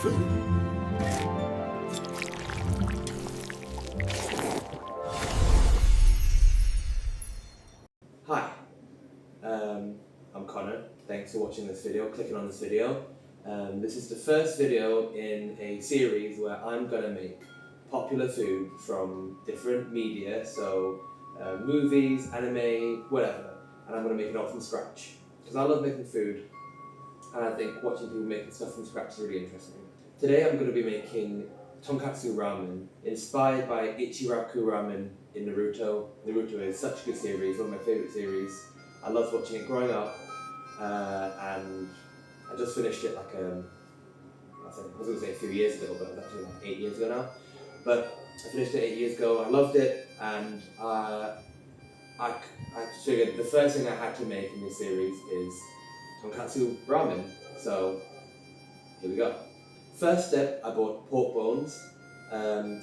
Hi, I'm Connor. Thanks for watching this video, clicking on this video. This is the first video in a series where I'm going to make popular food from different media, so movies, anime, whatever, and I'm going to make it all from scratch. Because I love making food, and I think watching people making stuff from scratch is really interesting. Today I'm going to be making tonkatsu ramen, inspired by Ichiraku ramen in Naruto. Naruto is such a good series, one of my favourite series. I loved watching it growing up, and I just finished it like I was going to say a few years ago, but it was actually like 8 years ago now. But I finished it 8 years ago, I loved it, and I figured the first thing I had to make in this series is tonkatsu ramen. So here we go. First step, I bought pork bones,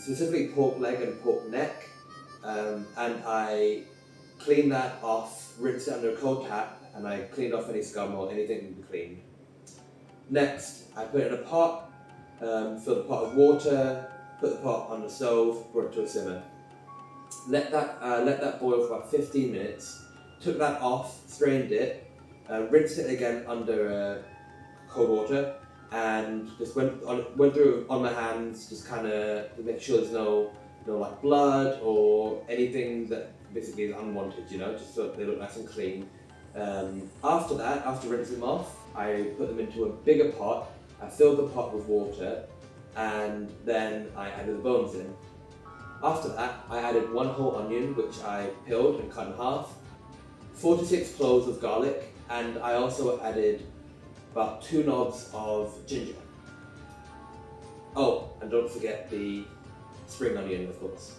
specifically pork leg and pork neck, and I cleaned that off, rinsed it under a cold tap, and I cleaned off any scum or anything to be cleaned. Next, I put it in a pot, filled the pot with water, put the pot on the stove, brought it to a simmer. Let that boil for about 15 minutes, took that off, strained it, rinsed it again under cold water, and just went through on my hands, just kind of to make sure there's no like blood or anything that basically is unwanted, just so they look nice and clean. After that, after rinsing them off, I put them into a bigger pot. I filled the pot with water, and then I added the bones in. After that, I added 1 whole onion, which I peeled and cut in half, 4 to 6 cloves of garlic, and I also added about 2 knobs of ginger. Oh, and don't forget the spring onion, of course.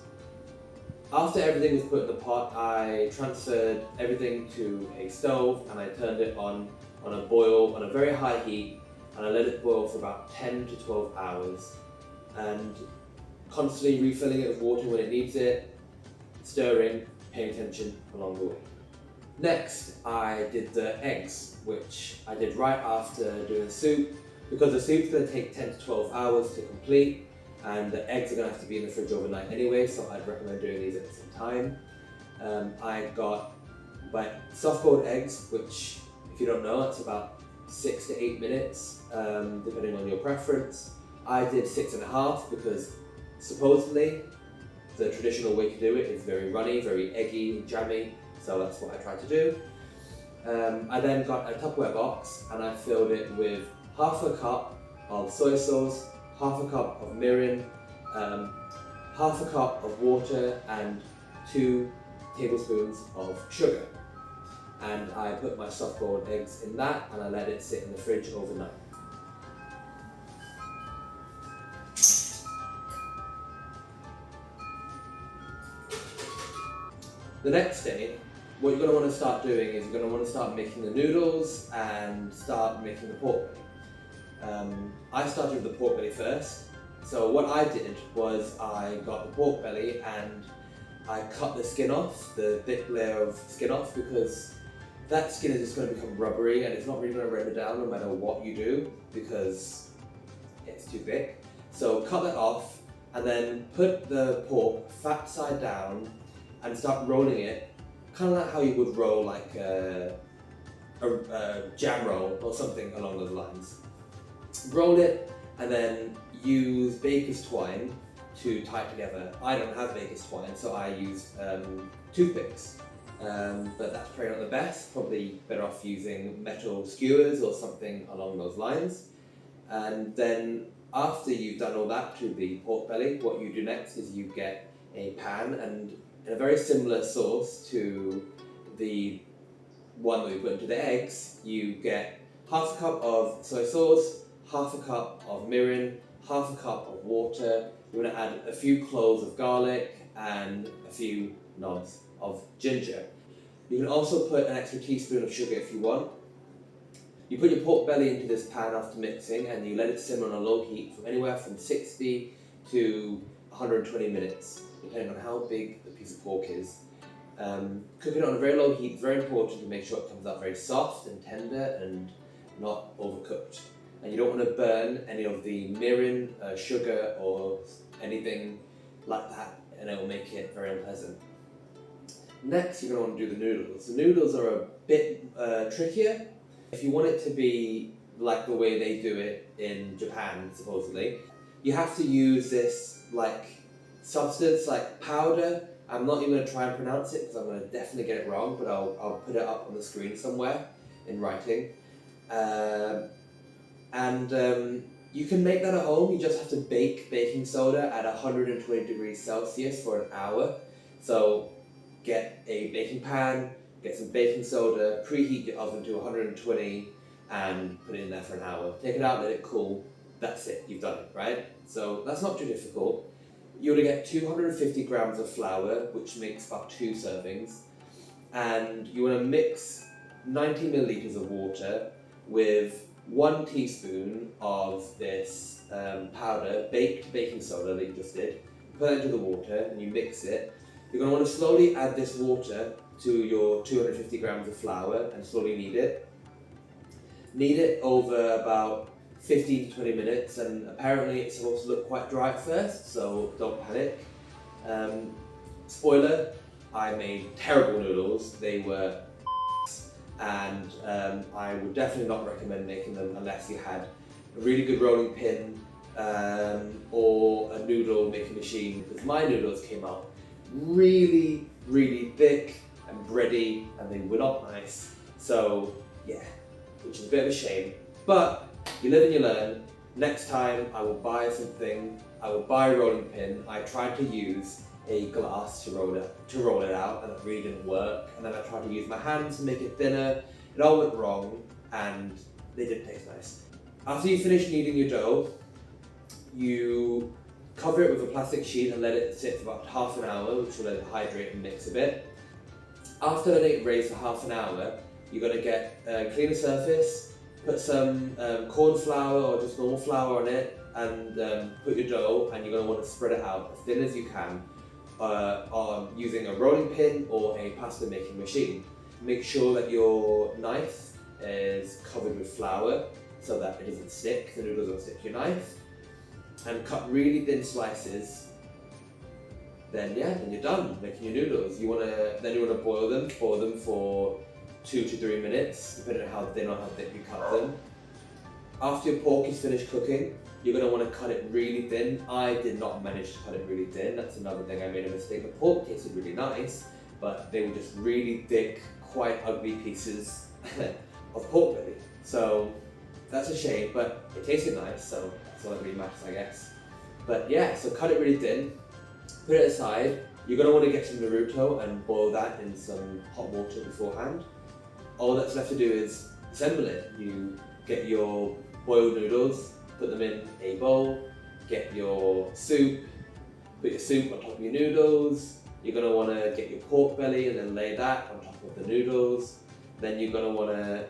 After everything was put in the pot, I transferred everything to a stove and I turned it on a boil on a very high heat, and I let it boil for about 10 to 12 hours, and constantly refilling it with water when it needs it, stirring, paying attention along the way. Next, I did the eggs, which I did right after doing the soup, because the soup's going to take 10 to 12 hours to complete, and the eggs are going to have to be in the fridge overnight anyway, so I'd recommend doing these at the same time. I got my soft-boiled eggs, which, if you don't know, it's about 6 to 8 minutes, depending on your preference. I did 6.5 because supposedly the traditional way to do it is very runny, very eggy, jammy, so that's what I tried to do. I then got a Tupperware box and I filled it with half a cup of soy sauce, half a cup of mirin, half a cup of water, and 2 tablespoons of sugar. And I put my soft-boiled eggs in that and I let it sit in the fridge overnight. The next day, what you're going to want to start doing is you're going to want to start making the noodles and start making the pork belly. I started with the pork belly first. So what I did was I got the pork belly and I cut the skin off, the thick layer of skin off, because that skin is just going to become rubbery and it's not really going to render down no matter what you do because it's too thick. So cut that off and then put the pork fat side down and start rolling it, kind of like how you would roll like a jam roll or something along those lines. Roll it and then use baker's twine to tie it together. I don't have baker's twine, so I use toothpicks, but that's probably not the best. Probably better off using metal skewers or something along those lines. And then after you've done all that to the pork belly, what you do next is you get a pan, and in a very similar sauce to the one that we put into the eggs, you get half a cup of soy sauce, half a cup of mirin, half a cup of water. You want to add a few cloves of garlic and a few knobs of ginger. You can also put an extra teaspoon of sugar if you want. You put your pork belly into this pan after mixing and you let it simmer on a low heat from anywhere from 60 to 120 minutes, depending on how big the piece of pork is. Cooking it on a very low heat is very important to make sure it comes out very soft and tender and not overcooked. and you don't want to burn any of the mirin, sugar, or anything like that, and it will make it very unpleasant. Next, you're going to want to do the noodles. The noodles are a bit trickier. If you want it to be like the way they do it in Japan, supposedly, you have to use this like substance, like powder. I'm not even going to try and pronounce it because I'm going to definitely get it wrong, but I'll put it up on the screen somewhere in writing. You can make that at home. You just have to bake baking soda at 120 degrees Celsius for an hour. So get a baking pan, get some baking soda, preheat your oven to 120 and put it in there for an hour. Take it out, let it cool. That's it, you've done it, right? So that's not too difficult. You're going to get 250 grams of flour, which makes about 2 servings. And you want to mix 90 milliliters of water with 1 teaspoon of this powder, baked baking soda that you just did. Put it into the water and you mix it. You're going to want to slowly add this water to your 250 grams of flour and slowly knead it. Knead it over about 15 to 20 minutes, and apparently it's supposed to look quite dry at first, so don't panic. Spoiler, I made terrible noodles. They were and I would definitely not recommend making them unless you had a really good rolling pin or a noodle making machine, because my noodles came out really, really thick and bready and they were not nice. So yeah, which is a bit of a shame, but you live and you learn. Next time I will buy something, I will buy a rolling pin. I tried to use a glass to roll it out, and it really didn't work. And then I tried to use my hands to make it thinner. It all went wrong, and they didn't taste nice. After you finish kneading your dough, you cover it with a plastic sheet and let it sit for about half an hour, which will let it hydrate and mix a bit. After letting it raise for half an hour, you're going to get a cleaner surface, put some corn flour or just normal flour on it, and put your dough, and you're going to want to spread it out as thin as you can using a rolling pin or a pasta making machine. Make sure that your knife is covered with flour so that it doesn't stick, the noodles don't stick to your knife, and cut really thin slices. Then you're done making your noodles. You want to boil them for 2 to 3 minutes, depending on how thin or how thick you cut them. After your pork is finished cooking, you're going to want to cut it really thin. I did not manage to cut it really thin. That's another thing I made a mistake. The pork tasted really nice, but they were just really thick, quite ugly pieces of pork belly. So that's a shame, but it tasted nice, so that's all that really matters, I guess. But yeah, so cut it really thin, put it aside. You're going to want to get some Naruto and boil that in some hot water beforehand. All that's left to do is assemble it. You get your boiled noodles, put them in a bowl, get your soup, put your soup on top of your noodles. You're going to want to get your pork belly and then lay that on top of the noodles. Then you're going to want to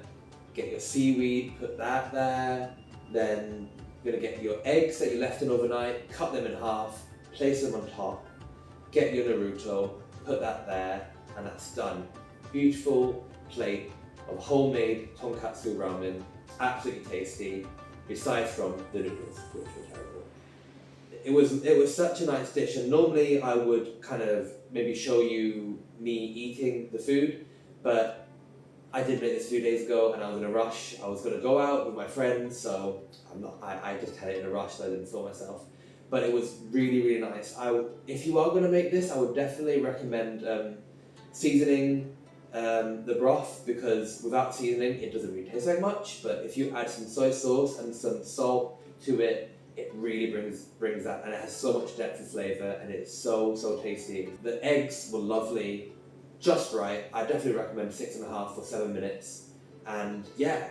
get your seaweed, put that there. Then you're going to get your eggs that you left in overnight, cut them in half, place them on top, get your Naruto, put that there, and that's done. Beautiful plate of homemade tonkatsu ramen, absolutely tasty, besides from the noodles, which were terrible. It was such a nice dish, and normally I would kind of maybe show you me eating the food, but I did make this a few days ago and I was in a rush. I was going to go out with my friends, so I just had it in a rush, so I didn't film myself. But it was really, really nice. If you are going to make this, I would definitely recommend seasoning the broth, because without seasoning it doesn't really taste like much, but if you add some soy sauce and some salt to it, it really brings that, and it has so much depth of flavour, and it's so tasty. The eggs were lovely, just right. I definitely recommend 6.5 or 7 minutes, and yeah,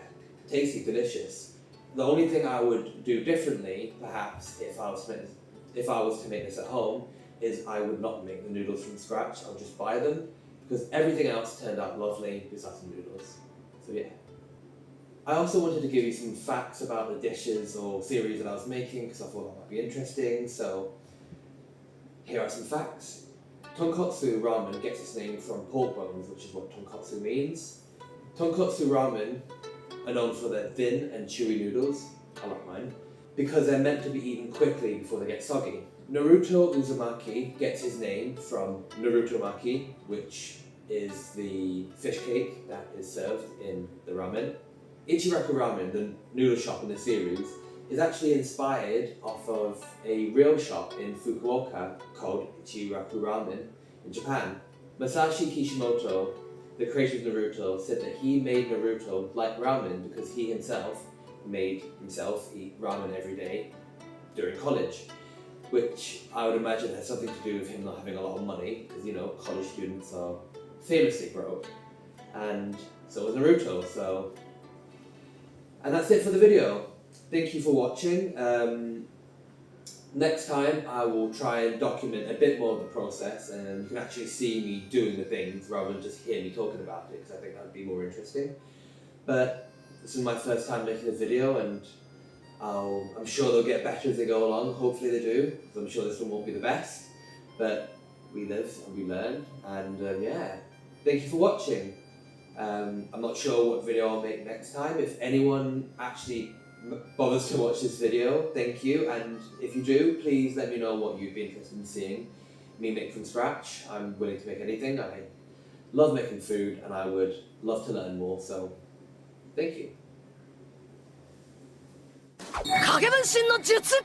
tasty, delicious. The only thing I would do differently, perhaps, if I was to make this at home, is I would not make the noodles from scratch. I'll just buy them, because everything else turned out lovely besides the noodles. So yeah. I also wanted to give you some facts about the dishes or series that I was making, because I thought that might be interesting. So here are some facts. Tonkatsu ramen gets its name from pork bones, which is what tonkatsu means. Tonkatsu ramen are known for their thin and chewy noodles. I like mine, because they're meant to be eaten quickly before they get soggy. Naruto uzumaki gets his name from Naruto maki, which is the fish cake that is served in the ramen. Ichiraku Ramen, the noodle shop in the series, is actually inspired off of a real shop in Fukuoka called Ichiraku Ramen in Japan. Masashi Kishimoto, the creator of Naruto, said that he made Naruto like ramen because he himself made himself eat ramen every day during college, which I would imagine has something to do with him not having a lot of money, because you know, college students are famously broke, and so was Naruto. And that's it for the video. Thank you for watching. Next time I will try and document a bit more of the process, and you can actually see me doing the things rather than just hear me talking about it, because I think that would be more interesting. But this is my first time making a video, and I'm sure they'll get better as they go along. Hopefully they do, because I'm sure this one won't be the best. But we live and we learn, and yeah, thank you for watching. I'm not sure what video I'll make next time. If anyone actually bothers to watch this video, thank you, and if you do, please let me know what you'd be interested in seeing me make from scratch. I'm willing to make anything. I love making food, and I would love to learn more, so thank you. 影分身の術